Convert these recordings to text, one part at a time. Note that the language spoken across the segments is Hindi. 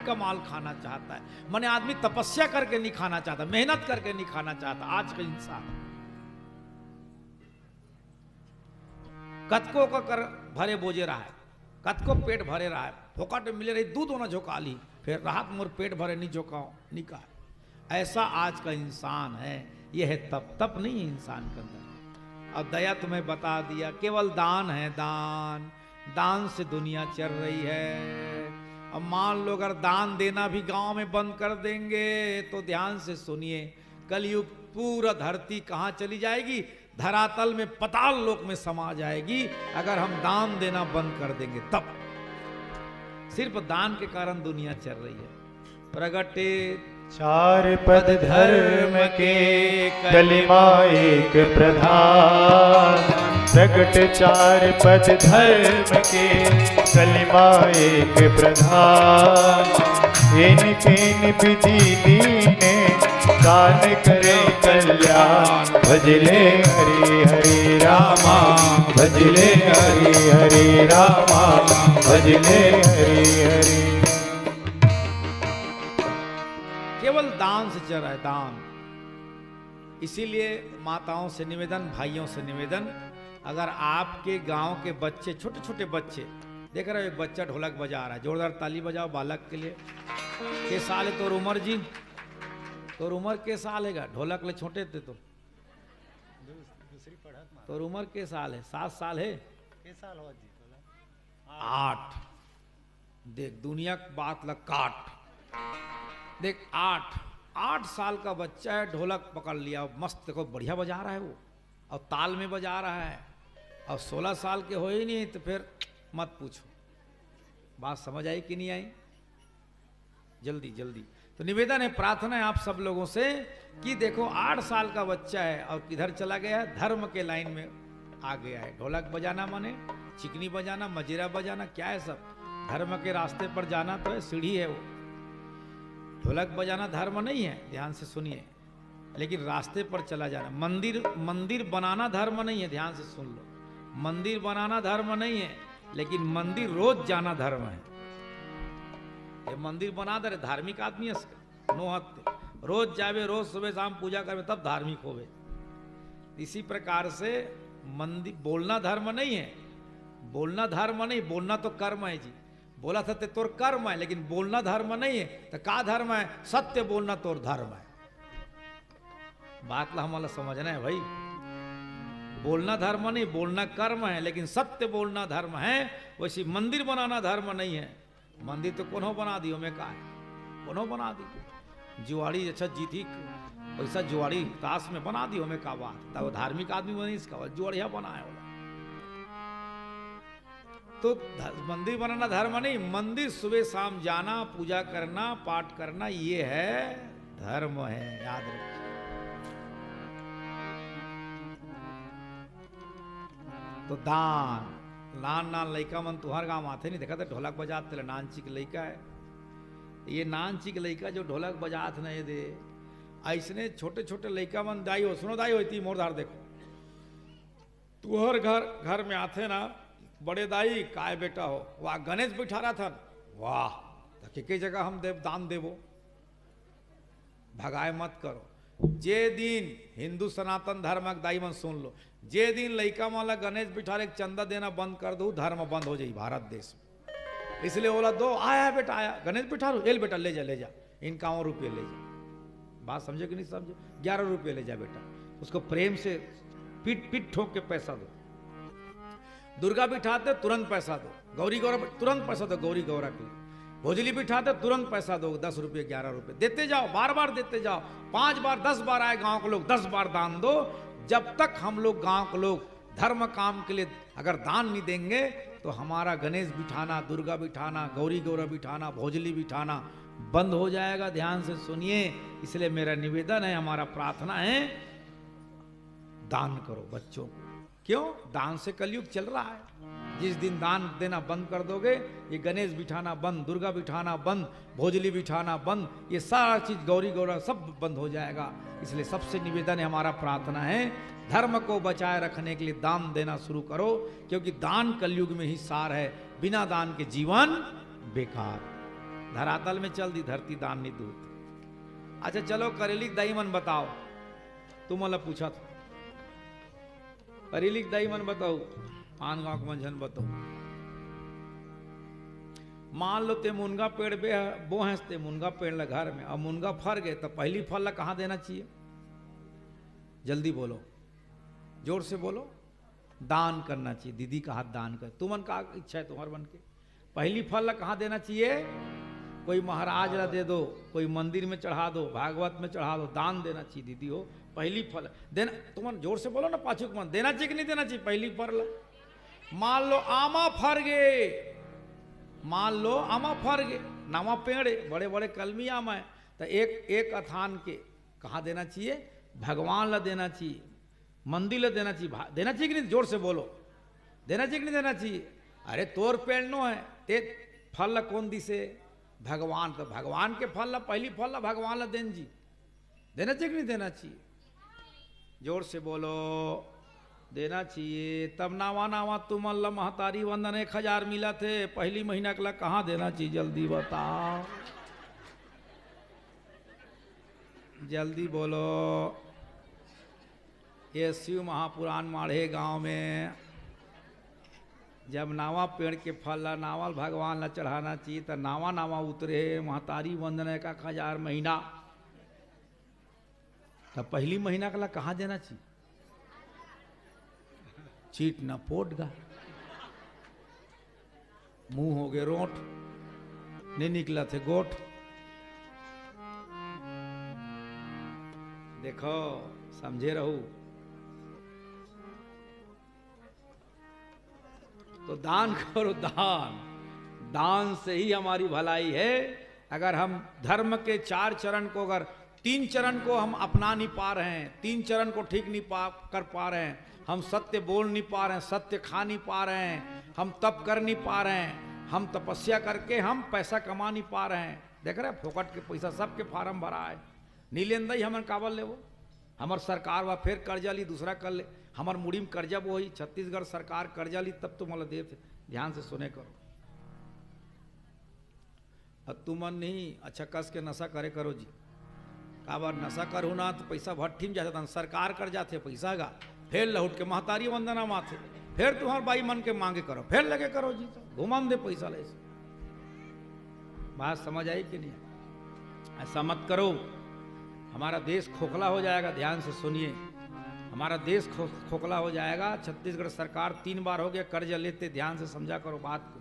का माल खाना चाहता है। माने आदमी तपस्या करके नहीं खाना चाहता, मेहनत करके नहीं खाना चाहता। आज का इंसान कतको का कर भरे बोझे रहा है, कतको पेट भरे रहा है, फोकट मिले रही दूध होना झोंका ली, फिर राहत मोर पेट भरे नहीं झोंकाओ नहीं कहा। ऐसा आज का इंसान है। यह है तप। तप नहीं है इंसान के अंदर। अब दया तुम्हें बता दिया, केवल दान है, दान। दान से दुनिया चल रही है। अब मान लो अगर दान देना भी गांव में बंद कर देंगे तो ध्यान से सुनिए, कलयुग पूरा धरती कहां चली जाएगी? धरातल में, पताल लोक में समा जाएगी अगर हम दान देना बंद कर देंगे। तब सिर्फ दान के कारण दुनिया चल रही है। प्रगटे चार पद धर्म के कलिमा एक प्रधान। प्रगट चार पद धर्म के कलिमा एक प्रधान। इनके विधि दीने दान करे कल्याण। भजले हरि हरि रामा, भजले हरि हरि रामा, भजले हरि हरि। केवल दान से चल रहा है, दान। इसीलिए माताओं से निवेदन, भाइयों से निवेदन, अगर आपके गांव के बच्चे, छोटे छोटे बच्चे, देख रहे हो एक बच्चा ढोलक बजा रहा है, जोरदार ताली बजाओ बालक के लिए। के साल है तोर उमर जी? तोर उमर के साल है? ढोलक ले छोटे थे तो तोर उमर के साल है? 7 साल है? के साल हो जी? 8। देख दुनिया की बात लग काट। देख 8 साल का बच्चा है, ढोलक पकड़ लिया, मस्त, देखो बढ़िया बजा रहा है वो, और ताल में बजा रहा है। और 16 साल के हो ही नहीं तो फिर मत पूछो। बात समझ आई कि नहीं आई? जल्दी जल्दी। तो निवेदन है, प्रार्थना है आप सब लोगों से कि देखो 8 साल का बच्चा है और किधर चला गया है? धर्म के लाइन में आ गया है। ढोलक बजाना माने चिकनी बजाना, मजीरा बजाना, क्या है सब? धर्म के रास्ते पर जाना तो है, सीढ़ी है वो। ढोलक बजाना धर्म नहीं है, ध्यान से सुनिए, लेकिन रास्ते पर चला जाना। मंदिर बनाना धर्म नहीं है, ध्यान से सुन लो। मंदिर बनाना धर्म नहीं है, लेकिन मंदिर रोज जाना धर्म है। ये मंदिर बना दे धार्मिक आदमी है, नो हत्ते, रोज जावे, रोज सुबह शाम पूजा करवे, तब धार्मिक होवे। इसी प्रकार से मंदिर बोलना धर्म नहीं है, बोलना धर्म नहीं, बोलना तो कर्म है जी। बोला सत्य तोर कर्म है, लेकिन बोलना धर्म नहीं है। तो का धर्म है? सत्य बोलना तोर धर्म है। बात ला हमारा समझना है भाई। बोलना धर्म नहीं, बोलना कर्म है, लेकिन सत्य बोलना धर्म है। वैसी मंदिर बनाना धर्म नहीं है। मंदिर तो कोनो बना दियो में का है, कोनो बना दी। जुआड़ी अच्छा जीती वैसा जुआड़ी ताश में बना दियो में का बात? तब धार्मिक आदमी बनी इसका जुआड़िया बना है बोला। तो मंदिर बनाना धर्म नहीं, मंदिर सुबह शाम जाना, पूजा करना, पाठ करना, ये है धर्म है, याद रखिए। तो दान, नान लइका मन तुहर गांव आते नहीं देखा था ढोलक बजाते? नानची के लइका है ये, नानची के लइका जो ढोलक बजात नहीं दे। ऐसने छोटे छोटे लइका मन दाई हो, सुनो दाई होती मोरधार, देखो तुहर घर में आते ना बड़े दाई, काय बेटा हो, वाह गणेश बिठा रहा था, वाह कई जगह हम दान देवो, भगाए मत करो। जे दिन हिंदू सनातन धर्म दाई मन सुन लो, जे दिन लइका माला गणेश बिठारे चंदा देना बंद कर दो, धर्म बंद हो जाए भारत देश में। इसलिए बोला दो, आया बेटा आया गणेश बिठा रो, एल बेटा ले जा, इनका रुपये ले जा। बात समझे कि नहीं समझे? 11 रुपये ले जा बेटा। उसको प्रेम से पीठ ठोक के पैसा दो। दुर्गा बिठाते तुरंत पैसा दो, गौरी गौरा तुरंत पैसा दो, गौरी गौरा के लिए। भोजली बिठाते तुरंत पैसा दो, 10 रुपये 11 रुपये देते जाओ, बार बार देते जाओ। 5 बार 10 बार आए गांव के लोग, 10 बार दान दो। जब तक हम लोग गांव के लोग धर्म काम के लिए अगर दान नहीं देंगे तो हमारा गणेश बिठाना, दुर्गा बिठाना, गौरी गौरा बिठाना, भोजली बिठाना बंद हो जाएगा। ध्यान से सुनिए। इसलिए मेरा निवेदन है, हमारा प्रार्थना है, दान करो बच्चों को। क्यों? दान से कलयुग चल रहा है। जिस दिन दान देना बंद कर दोगे, ये गणेश बिठाना बंद, दुर्गा बिठाना बंद, भोजली बिठाना बंद, ये सारा चीज गौरी गौरा सब बंद हो जाएगा। इसलिए सबसे निवेदन है, हमारा प्रार्थना है, धर्म को बचाए रखने के लिए दान देना शुरू करो, क्योंकि दान कलयुग में ही सार है। बिना दान के जीवन बेकार। धरातल में चल दी धरती दान नहीं दूत। अच्छा चलो करेली दही मन बताओ, तुम वाला पूछा था करेली दही मन बताओ, पान गांव के मंझन बताओ। मान लो ते मुनगा पेड़ बे बो है, ते मुनगा पेड़ ल घर में, अब मुनगा फर गए तो पहली फल ला कहाँ देना चाहिए? जल्दी बोलो, जोर से बोलो। दान करना चाहिए। दीदी का हाथ दान कर, तुमन का इच्छा है तुम्हार बन के। पहली फल ला कहाँ देना चाहिए? कोई महाराज ला दे दो, कोई मंदिर में चढ़ा दो, भागवत में चढ़ा दो, दान देना चाहिए। दीदी हो पहली फल देना, तुम जोर से बोलो ना, पाछू मन देना चाहिए कि नहीं देना चाहिए? पहली फल ला मान लो आमा फर गए, मान लो आमा फर गए, नामा पेड़े बड़े बड़े कलमी आमा है, तो एक अथान के कहाँ देना चाहिए? भगवान ला देना चाहिए, मंदिर ला देना चाहिए। देना चाहिए कि नहीं? जोर से बोलो, देना चाहिए कि नहीं देना चाहिए? अरे तोर पेड़ नो है, ते फल ला कौन दिसे? भगवान। तो भगवान के फल ला पहली फल ला भगवान ला देन जी, देना चाहिए कि नहीं देना चाहिए? जोर से बोलो, देना चाहिए। तब नावा नावा तुम अल्लाह महतारी वंदन 1000 मिला थे, पहली महीना के ला कहाँ देना चाहिए? जल्दी बताओ, जल्दी बोलो। ये शिव महापुराण माढ़े गांव में जब नावा पेड़ के फल ला नावा भगवान ला चढ़ाना चाहिए, तो नावा नावा उतरे महतारी वंदन 1000 महीना, तब पहली महीना के ला कहाँ देना चाहिए? चीट न पोट गा, मुंह हो गए रोट, नहीं निकला थे गोट। देखो समझे रहू। तो दान करो, दान, दान से ही हमारी भलाई है। अगर हम धर्म के 4 चरण को, अगर 3 चरण को हम अपना नहीं पा रहे हैं, 3 चरण को ठीक नहीं कर पा रहे हैं, हम सत्य बोल नहीं पा रहे हैं, सत्य खा नहीं पा रहे हैं, हम तप कर नहीं पा रहे हैं, हम तपस्या करके हम पैसा कमा नहीं पा रहे हैं। देख रहे हैं फोकट के पैसा सबके फार्म भरा है, नीलेंदा ही हमन काबल ले वो, हमार सरकार वा फिर कर्जा ली दूसरा कर ले, हमार मुड़ी में कर्जा वो ही छत्तीसगढ़ सरकार कर्जा ली तब तुम दे थे। ध्यान से सुने करो, अब तुमन नहीं अच्छा कस के नशा करे करो जी। काबर नशा करू ना तो पैसा भट्ठी में जाता, सरकार कर जाते पैसा गा, फिर लौट के महतारी वंदना माथे, फिर तुम्हार बाई मन के मांगे करो, फिर लगे करो जी, तो घुमान दे पैसा ले। बात समझ आई कि नहीं? ऐसा मत करो, हमारा देश खोखला हो जाएगा। ध्यान से सुनिए, हमारा देश खोखला हो जाएगा। छत्तीसगढ़ सरकार 3 बार हो गया कर्जा लेते, ध्यान से समझा करो बात को।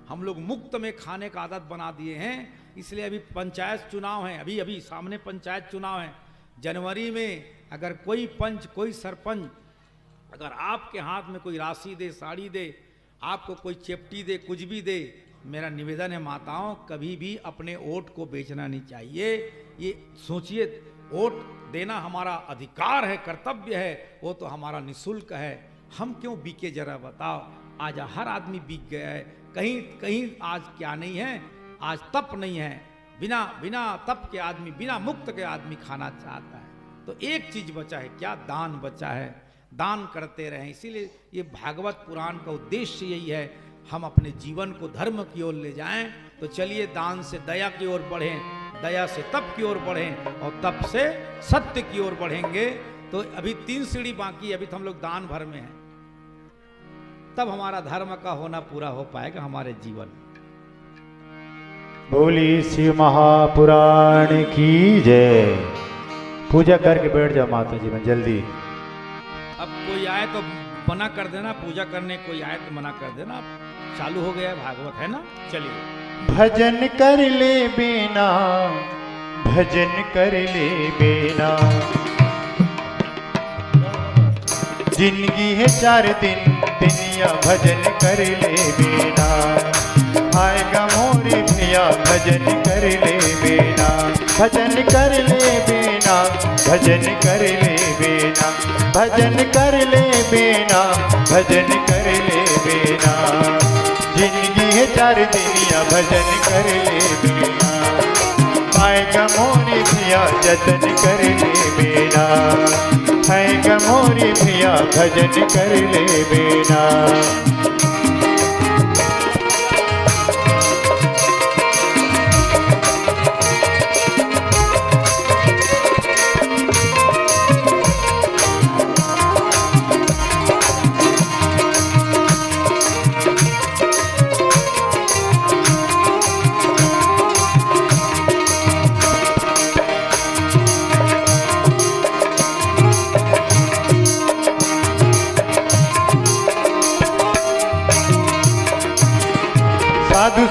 हम लोग मुफ्त में खाने का आदत बना दिए हैं, इसलिए अभी पंचायत चुनाव है, अभी अभी सामने पंचायत चुनाव है जनवरी में। अगर कोई पंच, कोई सरपंच अगर आपके हाथ में कोई राशि दे, साड़ी दे, आपको कोई चेप्टी दे, कुछ भी दे, मेरा निवेदन है माताओं, कभी भी अपने वोट को बेचना नहीं चाहिए। ये सोचिए, वोट देना हमारा अधिकार है, कर्तव्य है, वो तो हमारा निःशुल्क है। हम क्यों बिके जरा बताओ? आज हर आदमी बिक गया है। कहीं कहीं आज क्या नहीं है, आज तप नहीं है। बिना तप के आदमी, बिना मुक्त के आदमी खाना चाहता है। तो एक चीज बचा है, क्या? दान बचा है। दान करते रहें। इसीलिए ये भागवत पुराण का उद्देश्य यही है, हम अपने जीवन को धर्म की ओर ले जाएं। तो चलिए दान से दया की ओर बढ़ें, दया से तप की ओर बढ़ें, और तप से सत्य की ओर बढ़ेंगे। तो अभी 3 सीढ़ी बाकी है, अभी तो हम लोग दान भर में हैं, तब हमारा धर्म का होना पूरा हो पाएगा हमारे जीवन। बोली शिव महापुराण की जय। पूजा करके बैठ जाओ माता जी में जल्दी। अब कोई आए तो मना कर देना, पूजा करने कोई आए तो मना कर देना। चालू हो गया भागवत, है ना? चलिए। भजन कर ले बिना, भजन कर ले बिना, जिंदगी है 4 दिन दुनिया, भजन कर ले बिना, आएगा मोरी भैया, भजन कर ले बिना, भजन कर ले बिना, भजन कर ले बिना, भजन कर ले बिना, भजन कर ले बिना, जिंदगी है 4 दुनिया, भजन कर ले बिना, आएगा मोरी भैया, जतन कर ले बिना, आएगा मोरी भैया, भजन कर ले बिना।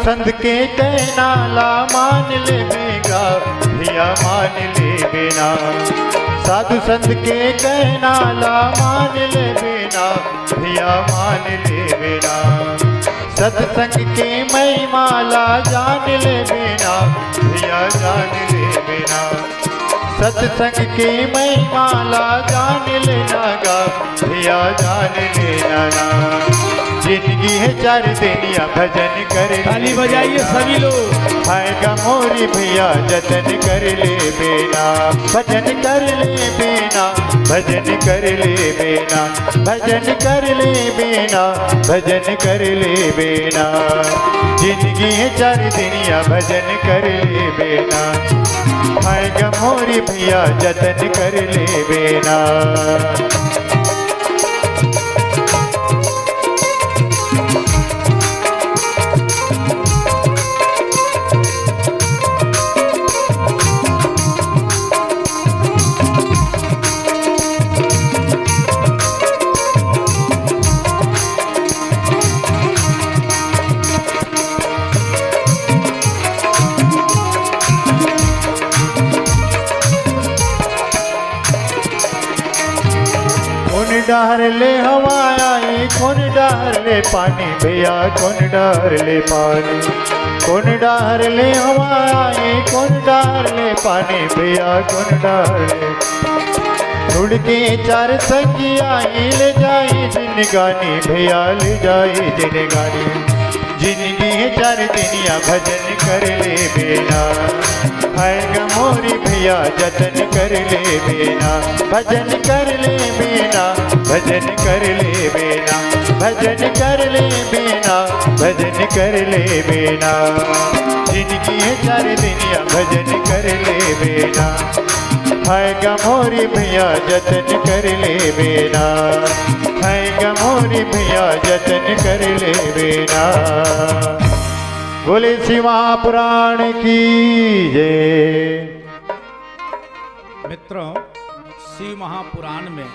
संत के कहना ला मान ले बेगा भैया मान ले बिना। साधु संत के कहना ला मान ले बिना भैया मान ले बिना। सत्संग के महिमा ला जान ले बिना भैया जान ले बिना। सत्संग के महिमा ला जान लेना गा भैया जान लेना ना। जिंदगी है 4 दिन या भजन कर ताली बजाइए सभी लोग। आएगा मोरी भैया जतन कर ले बेना। भजन कर ले बेना भजन कर ले बेना। भजन कर ले बेना भजन कर ले बेना। जिंदगी है 4 दिन या भजन कर ले बेना। आएगा मोरी भैया जतन कर ले बेना। डार ले हवा आई कौन डार ले पानी भैया कौन डार ले पानी। कौन डार ले हवा आई कौन डार ले पानी भैया कौन डार ले। उड़ के 4 संगी आई ले जाई जिनगानी भैया ले जाई जिनगानी। जिंदगी है 4 दिन या भजन कर ले बेना। आएगा मोरी भैया जतन कर ले बेना। भजन कर ले बेना भजन कर ले बेना। भजन कर ले बेना भजन कर ले बेना। जिंदगी है 4 दिन या भजन कर ले बेना। आएगा मोरी भैया जतन कर ले बेना। आएगा मोरी भैया जतन कर ले बेना। बोले शिव महापुराण की जय। मित्रों, शिव महापुराण में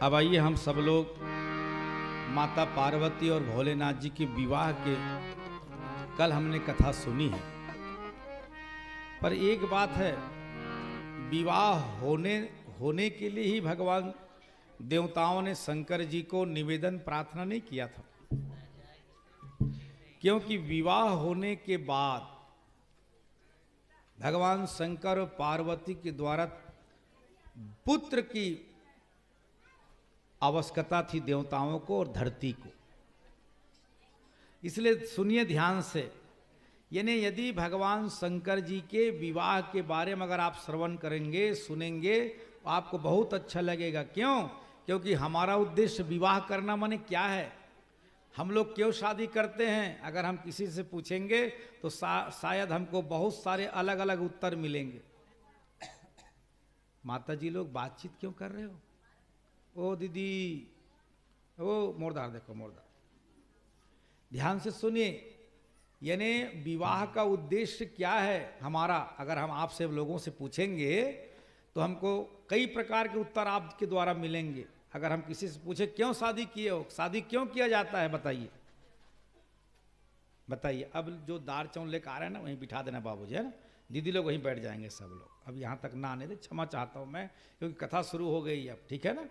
अब आइए हम सब लोग माता पार्वती और भोलेनाथ जी के विवाह के कल हमने कथा सुनी है। पर एक बात है, विवाह होने के लिए ही भगवान देवताओं ने शंकर जी को निवेदन प्रार्थना नहीं किया था, क्योंकि विवाह होने के बाद भगवान शंकर और पार्वती के द्वारा पुत्र की आवश्यकता थी देवताओं को और धरती को। इसलिए सुनिए ध्यान से, यानी यदि भगवान शंकर जी के विवाह के बारे में अगर आप श्रवण करेंगे सुनेंगे तो आपको बहुत अच्छा लगेगा। क्यों? क्योंकि हमारा उद्देश्य विवाह करना माने क्या है, हम लोग क्यों शादी करते हैं, अगर हम किसी से पूछेंगे तो शायद हमको बहुत सारे अलग अलग उत्तर मिलेंगे। माता जी लोग बातचीत क्यों कर रहे हो? ओ दीदी, ओ मोरदार देखो मोरदार, ध्यान से सुनिए। यानी विवाह का उद्देश्य क्या है हमारा, अगर हम आपसे लोगों से पूछेंगे तो हमको कई प्रकार के उत्तर आपके द्वारा मिलेंगे। अगर हम किसी से पूछे क्यों शादी किए हो, शादी क्यों किया जाता है, बताइए बताइए। अब जो दार चावल लेकर आ रहे हैं ना वहीं बिठा देना बाबूजी, है ना। दीदी लोग वहीं बैठ जाएंगे सब लोग। अब यहाँ तक ना आने दे, क्षमा चाहता हूँ मैं, क्योंकि कथा शुरू हो गई अब, ठीक है ना।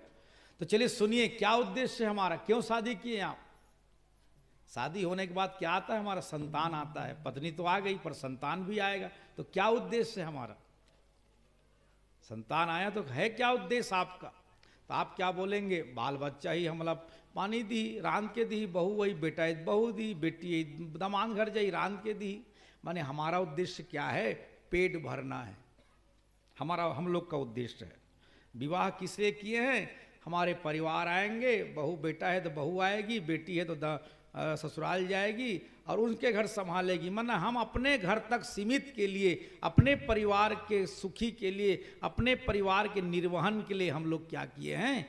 तो चलिए सुनिए क्या उद्देश्य है हमारा, क्यों शादी किए आप। शादी होने के बाद क्या आता है हमारा, संतान आता है। पत्नी तो आ गई पर संतान भी आएगा, तो क्या उद्देश्य है हमारा। संतान आया तो है क्या उद्देश्य आपका, तो आप क्या बोलेंगे, बाल बच्चा ही हमला पानी दी रांध के दी, बहू वही बेटा बहू दी, बेटी दमान घर जाई रांध के दी। माने हमारा उद्देश्य क्या है, पेट भरना है हमारा, हम लोग का उद्देश्य है। विवाह किस लिए किए हैं, हमारे परिवार आएंगे, बहू बेटा है तो बहू आएगी, बेटी है तो ससुराल जाएगी और उनके घर संभालेगी। माना हम अपने घर तक सीमित के लिए, अपने परिवार के सुखी के लिए, अपने परिवार के निर्वहन के लिए हम लोग क्या किए हैं,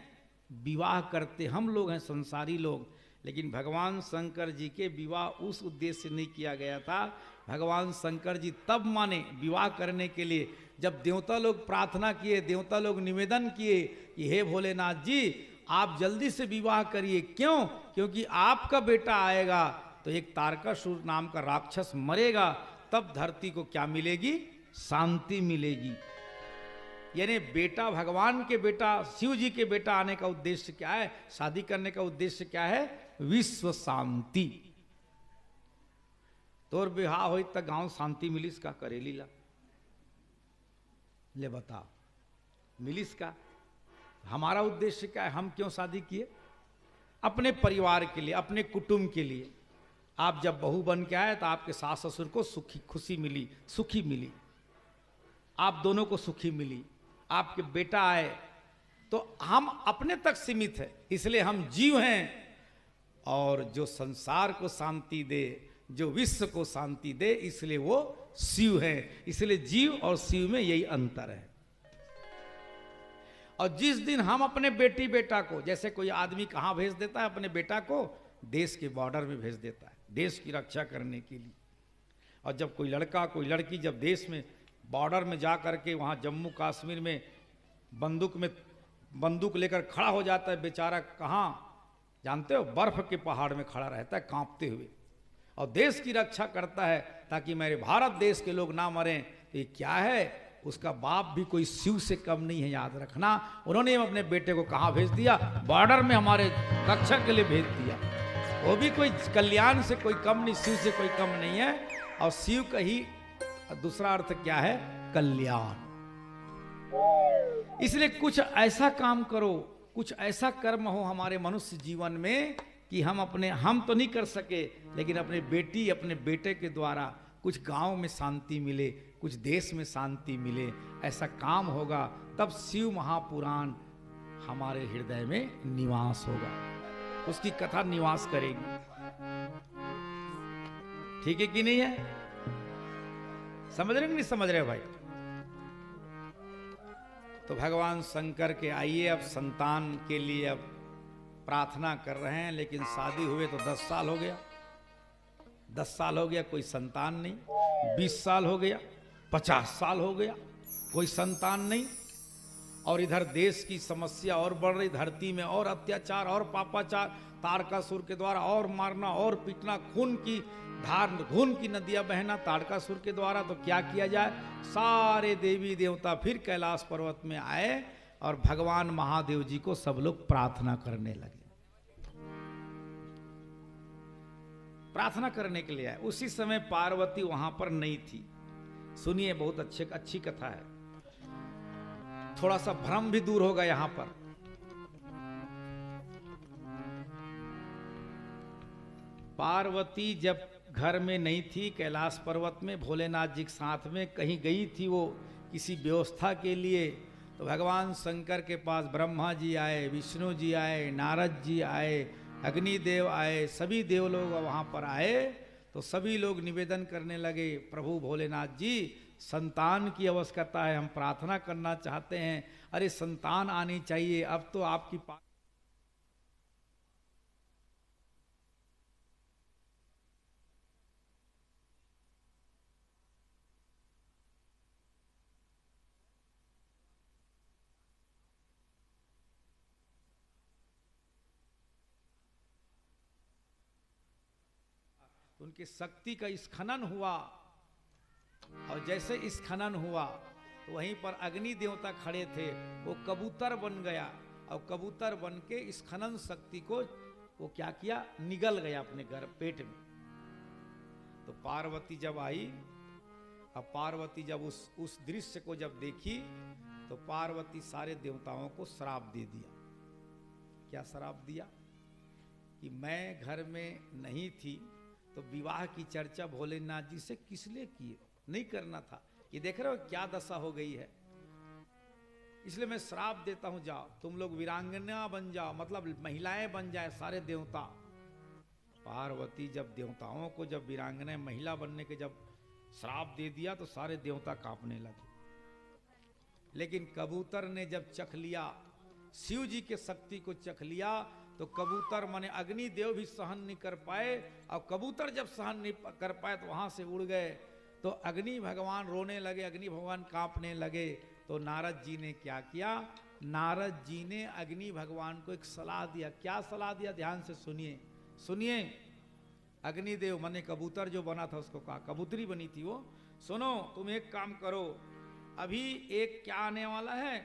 विवाह करते हम लोग हैं, संसारी लोग। लेकिन भगवान शंकर जी के विवाह उस उद्देश्य से नहीं किया गया था। भगवान शंकर जी तब माने विवाह करने के लिए जब देवता लोग प्रार्थना किए, देवता लोग निवेदन किए कि हे भोलेनाथ जी आप जल्दी से विवाह करिए। क्यों? क्योंकि आपका बेटा आएगा तो एक तारकासुर नाम का राक्षस मरेगा, तब धरती को क्या मिलेगी? शांति मिलेगी। यानी बेटा, भगवान के बेटा, शिव जी के बेटा आने का उद्देश्य क्या है? शादी करने का उद्देश्य क्या है? विश्व शांति। तोर विवाह हो तक गांव शांति मिलिस का? करे लीला ले बता, मिलिस का? हमारा उद्देश्य क्या है? हम क्यों शादी किए? अपने परिवार के लिए, अपने कुटुंब के लिए। आप जब बहू बन के आए तो आपके सास ससुर को खुशी मिली, सुखी मिली, आप दोनों को सुखी मिली। आपके बेटा आए तो हम अपने तक सीमित है, इसलिए हम जीव हैं। और जो संसार को शांति दे, जो विश्व को शांति दे, इसलिए वो शिव है। इसलिए जीव और शिव में यही अंतर है। और जिस दिन हम अपने बेटी बेटा को, जैसे कोई आदमी कहाँ भेज देता है अपने बेटा को? देश के बॉर्डर में भेज देता है, देश की रक्षा करने के लिए। और जब कोई लड़का कोई लड़की जब देश में बॉर्डर में जा करके वहाँ जम्मू कश्मीर में बंदूक लेकर खड़ा हो जाता है बेचारा, कहाँ जानते हो? बर्फ के पहाड़ में खड़ा रहता है कांपते हुए, और देश की रक्षा करता है ताकि मेरे भारत देश के लोग ना मरें। तो ये क्या है? उसका बाप भी कोई शिव से कम नहीं है, याद रखना। उन्होंने अपने बेटे को कहाँ भेज दिया? बॉर्डर में हमारे रक्षा के लिए भेज दिया। वो भी कोई कल्याण से कोई कम नहीं, शिव से कोई कम नहीं है। और शिव का ही दूसरा अर्थ क्या है? कल्याण। इसलिए कुछ ऐसा काम करो, कुछ ऐसा कर्म हो हमारे मनुष्य जीवन में कि हम तो नहीं कर सके, लेकिन अपने बेटी अपने बेटे के द्वारा कुछ गांव में शांति मिले, कुछ देश में शांति मिले। ऐसा काम होगा तब शिव महापुराण हमारे हृदय में निवास होगा, उसकी कथा निवास करेगी। ठीक है कि नहीं है? समझ रहे नहीं समझ रहे भाई? तो भगवान शंकर के आइए, अब संतान के लिए अब प्रार्थना कर रहे हैं। लेकिन शादी हुए तो 10 साल हो गया, 10 साल हो गया, कोई संतान नहीं। 20 साल हो गया, 50 साल हो गया, कोई संतान नहीं। और इधर देश की समस्या और बढ़ रही, धरती में और अत्याचार और पापाचार, तारकासुर के द्वारा और मारना और पीटना, खून की नदियां बहना तारकासुर के द्वारा। तो क्या किया जाए? सारे देवी देवता फिर कैलाश पर्वत में आए और भगवान महादेव जी को सब लोग प्रार्थना करने लगे। प्रार्थना करने के लिए आए। उसी समय पार्वती वहां पर नहीं थी। सुनिए, बहुत अच्छी कथा है, थोड़ा सा भ्रम भी दूर होगा यहां पर। पार्वती जब घर में नहीं थी, कैलाश पर्वत में भोलेनाथ जी के साथ में कहीं गई थी वो किसी व्यवस्था के लिए। तो भगवान शंकर के पास ब्रह्मा जी आए, विष्णु जी आए, नारद जी आए, अग्निदेव आए, सभी देव लोग वहाँ पर आए। तो सभी लोग निवेदन करने लगे, प्रभु भोलेनाथ जी, संतान की आवश्यकता है, हम प्रार्थना करना चाहते हैं। अरे संतान आनी चाहिए, अब तो आपकी उनकी शक्ति का स्खनन हुआ। और जैसे स्खनन हुआ तो वहीं पर अग्नि देवता खड़े थे, वो कबूतर बन गया और कबूतर बन के स्खनन शक्ति को वो क्या किया? निगल गया अपने पेट में। तो पार्वती जब आई, अब पार्वती जब उस दृश्य को जब देखी तो पार्वती सारे देवताओं को श्राप दे दिया। क्या श्राप दिया? कि मैं घर में नहीं थी तो विवाह की चर्चा भोलेनाथ जी से किस लिए किए? नहीं करना था। ये देख रहे हो क्या दशा हो गई है। इसलिए मैं श्राप देता हूं, जाओ तुम लोग वीरांगना बन जाओ, मतलब महिलाएं बन जाए सारे देवता। पार्वती जब देवताओं को जब वीरांगना महिला बनने के जब श्राप दे दिया तो सारे देवता कांपने लगे। लेकिन कबूतर ने जब चख लिया, शिव जी के शक्ति को चख लिया, तो कबूतर माने अग्निदेव भी सहन नहीं कर पाए। और कबूतर जब सहन नहीं कर पाए तो वहां से उड़ गए। तो अग्नि भगवान रोने लगे, अग्नि भगवान कांपने लगे। तो नारद जी ने क्या किया? नारद जी ने अग्नि भगवान को एक सलाह दिया। क्या सलाह दिया, ध्यान से सुनिए सुनिए। अग्निदेव माने कबूतर जो बना था उसको कहा, कबूतरी बनी थी वो, सुनो तुम एक काम करो, अभी एक क्या आने वाला है,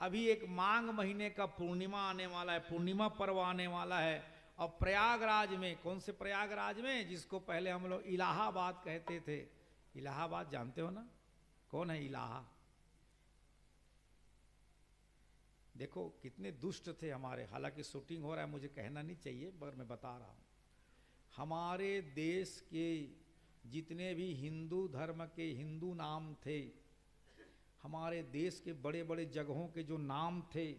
अभी एक माघ महीने का पूर्णिमा आने वाला है, पूर्णिमा पर्व आने वाला है। और प्रयागराज में, कौन से प्रयागराज में, जिसको पहले हम लोग इलाहाबाद कहते थे, इलाहाबाद जानते हो ना, कौन है इलाहा? देखो कितने दुष्ट थे हमारे, हालांकि शूटिंग हो रहा है मुझे कहना नहीं चाहिए मगर मैं बता रहा हूं। हमारे देश के जितने भी हिंदू धर्म के हिंदू नाम थे, हमारे देश के बड़े बड़े जगहों के जो नाम थे,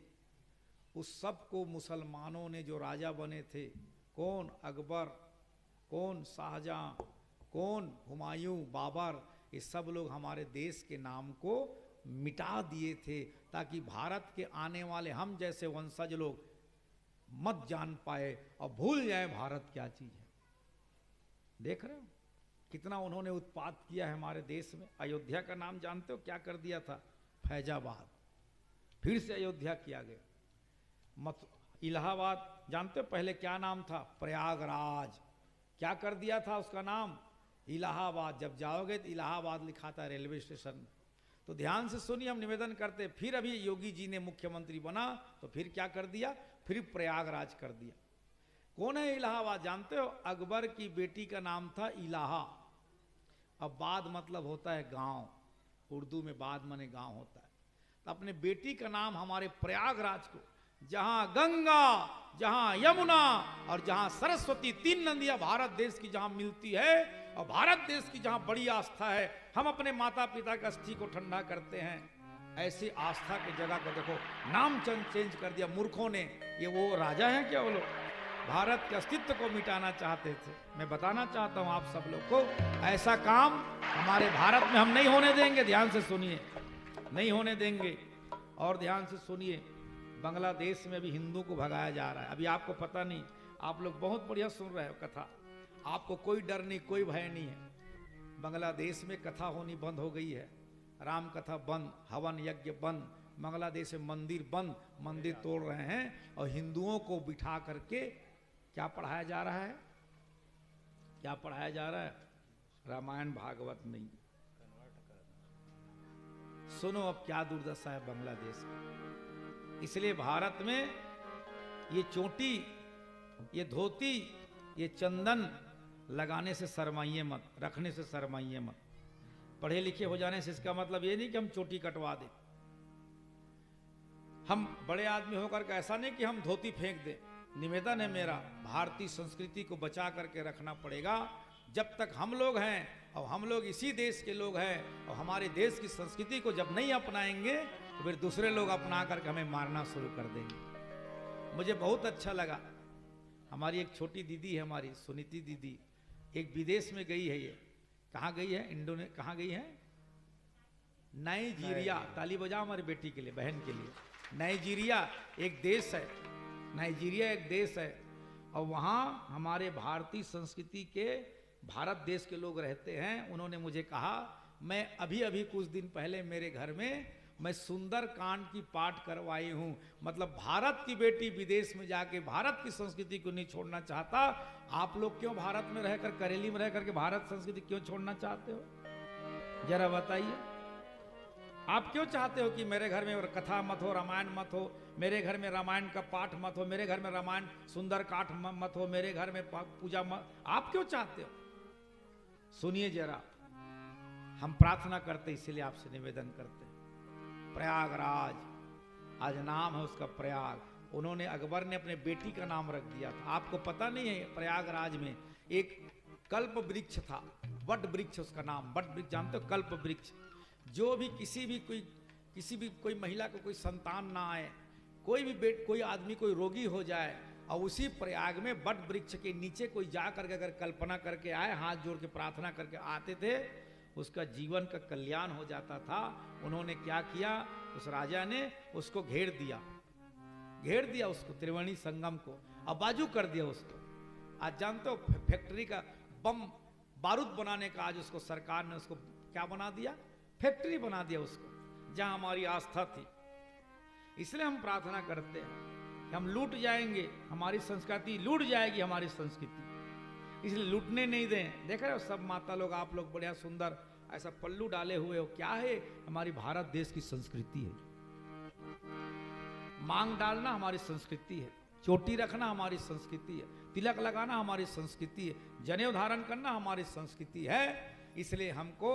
उस सब को मुसलमानों ने जो राजा बने थे, कौन अकबर, कौन शाहजहां, कौन हुमायूं, बाबर, ये सब लोग हमारे देश के नाम को मिटा दिए थे ताकि भारत के आने वाले हम जैसे वंशज लोग मत जान पाए और भूल जाए भारत क्या चीज है। देख रहे हो कितना उन्होंने उत्पात किया है हमारे देश में। अयोध्या का नाम जानते हो क्या कर दिया था? फैजाबाद, फिर से अयोध्या किया गया। इलाहाबाद जानते हो पहले क्या नाम था? प्रयागराज, क्या कर दिया था उसका नाम? इलाहाबाद। जब जाओगे तो इलाहाबाद लिखा था रेलवे स्टेशन। तो ध्यान से सुनिए, हम निवेदन करते, फिर अभी योगी जी ने मुख्यमंत्री बना तो फिर क्या कर दिया? फिर प्रयागराज कर दिया। कौन है इलाहाबाद जानते हो? अकबर की बेटी का नाम था इलाहा। अब बाद मतलब होता है गांव, उर्दू में बाद माने गांव होता है। तो अपने बेटी का नाम हमारे प्रयागराज को, जहां गंगा, जहां यमुना और जहां सरस्वती, तीन नदियां भारत देश की जहां मिलती है और भारत देश की जहां बड़ी आस्था है, हम अपने माता पिता का अस्थि को ठंडा करते हैं। ऐसी आस्था की जगह को देखो नाम चेंज कर दिया मूर्खों ने। ये वो राजा हैं क्या वो लोग? भारत के अस्तित्व को मिटाना चाहते थे। मैं बताना चाहता हूं आप सब लोग को, ऐसा काम हमारे भारत में हम नहीं होने देंगे। ध्यान से सुनिए, नहीं होने देंगे। और ध्यान से सुनिए, बांग्लादेश में भी हिंदू को भगाया जा रहा है। अभी आपको पता नहीं, आप लोग बहुत बढ़िया सुन रहे हो कथा, आपको कोई डर नहीं, कोई भय नहीं है। बांग्लादेश में कथा होनी बंद हो गई है, राम कथा बंद, हवन यज्ञ बंद, बांग्लादेश में मंदिर बंद, मंदिर तोड़ रहे हैं और हिंदुओं को बिठा करके क्या पढ़ाया जा रहा है? क्या पढ़ाया जा रहा है? रामायण भागवत नहीं। सुनो अब क्या दुर्दशा है बांग्लादेश की। इसलिए भारत में ये चोटी, ये धोती, ये चंदन लगाने से शर्माइए मत, रखने से शर्माइए मत। पढ़े लिखे हो जाने से इसका मतलब ये नहीं कि हम चोटी कटवा दें। हम बड़े आदमी होकर के ऐसा नहीं कि हम धोती फेंक दें। निवेदन है मेरा, भारतीय संस्कृति को बचा करके रखना पड़ेगा। जब तक हम लोग हैं और हम लोग इसी देश के लोग हैं और हमारे देश की संस्कृति को जब नहीं अपनाएंगे तो फिर दूसरे लोग अपना करके हमें मारना शुरू कर देंगे। मुझे बहुत अच्छा लगा, हमारी एक छोटी दीदी है, हमारी सुनीति दीदी, एक विदेश में गई है। ये कहाँ गई है? कहाँ गई है? नाइजीरिया। ताली बजाओ हमारी बेटी के लिए, बहन के लिए। नाइजीरिया एक देश है, नाइजीरिया एक देश है और वहाँ हमारे भारतीय संस्कृति के, भारत देश के लोग रहते हैं। उन्होंने मुझे कहा, मैं अभी कुछ दिन पहले मेरे घर में मैं सुंदर कांड की पाठ करवाई हूँ। मतलब भारत की बेटी विदेश में जाके भारत की संस्कृति को नहीं छोड़ना चाहता। आप लोग क्यों भारत में रहकर, करेली में रह करके भारत संस्कृति क्यों छोड़ना चाहते हो? जरा बताइए, आप क्यों चाहते हो कि मेरे घर में कथा मत हो, रामायण मत हो, मेरे घर में रामायण का पाठ मत हो, मेरे घर में रामायण सुंदर काठ मत हो, मेरे घर में पूजा मत? आप क्यों चाहते हो? सुनिए जरा, हम प्रार्थना करते, इसीलिए आपसे निवेदन करते। प्रयागराज, आज नाम है उसका प्रयाग। उन्होंने, अकबर ने अपने बेटी का नाम रख दिया था। आपको पता नहीं है, प्रयागराज में एक कल्प वृक्ष था, वट वृक्ष उसका नाम, वट वृक्ष जानते हो? कल्प वृक्ष। जो भी किसी भी कोई महिला को कोई संतान ना आए, कोई आदमी कोई रोगी हो जाए और उसी प्रयाग में वट वृक्ष के नीचे कोई जा करके अगर कल्पना करके आए, हाथ जोड़ के प्रार्थना करके आते थे, उसका जीवन का कल्याण हो जाता था। उन्होंने क्या किया, उस राजा ने उसको घेर दिया उसको, त्रिवेणी संगम को, और बाजू कर दिया उसको। आज जानते हो फैक्ट्री का बम बारूद बनाने का, आज उसको सरकार ने उसको क्या बना दिया? फैक्ट्री बना दिया उसको, जहां हमारी आस्था थी। इसलिए हम प्रार्थना करते हैं कि हम लूट जाएंगे, हमारी संस्कृति लूट जाएगी, हमारी संस्कृति, इसलिए लूटने नहीं दें। देख रहे हो सब माता लोग, आप लोग बढ़िया सुंदर ऐसा पल्लू डाले हुए हो, क्या है? हमारी भारत देश की संस्कृति है। मांग डालना हमारी संस्कृति है, चोटी रखना हमारी संस्कृति है, तिलक लगाना हमारी संस्कृति है, जनेऊ धारण करना हमारी संस्कृति है। इसलिए हमको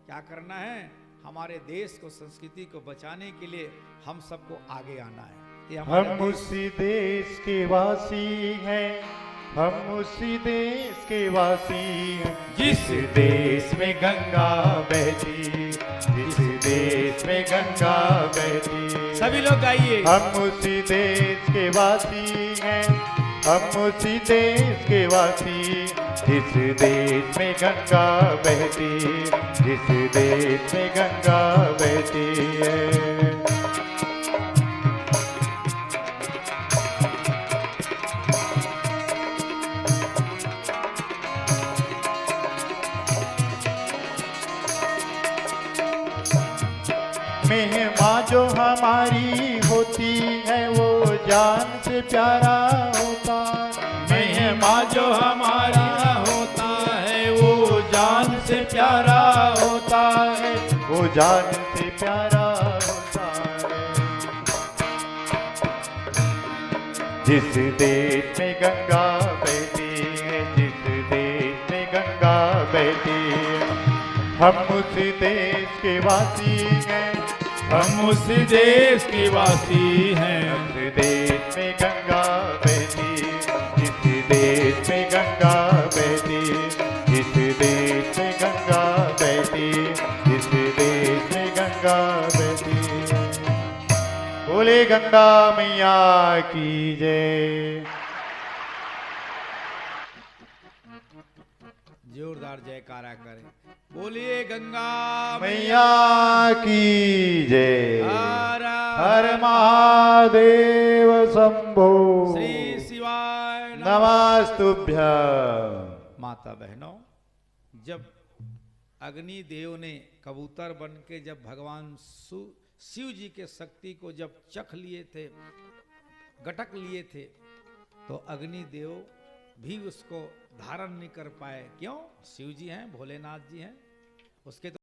क्या करना है? हमारे देश को, संस्कृति को बचाने के लिए हम सबको आगे आना है। ये हम उसी देश के वासी हैं, हम उसी देश के वासी हैं, जिस देश में गंगा बहती, जिस देश में गंगा बहती। सभी लोग गाइए। हम उसी देश के वासी हैं, हम उसी देश के वासी, जिस देश में गंगा बहती, जिस देश में गंगा बहती है। महिमा जो हमारी होती है वो जान से प्यारा होता है। महिमा जो हमारा होता है वो जान से प्यारा होता है, वो जान से प्यारा होता है। जिस देश में गंगा बहती है, जिस देश में गंगा बहती है, हम उस देश के वासी हैं, हम उस देश के वासी हैं। जिस देश में गंगा बहती, जिस देश में गंगा बहती, जिस देश में गंगा बहती, जिस देश में गंगा बहती। बोले गंगा मैया की जय। जोरदार जयकारा करें, बोलिए गंगा मैया की जय। हर हर महादेव शंभो, श्री शिवाय नमस्तुभ्यं। माता बहनों, जब अग्नि देव ने कबूतर बन के जब भगवान शिव जी के शक्ति को जब चख लिए थे, गटक लिए थे, तो अग्नि देव भी उसको धारण नहीं कर पाए। क्यों? शिव जी हैं, भोलेनाथ जी हैं, उसके तो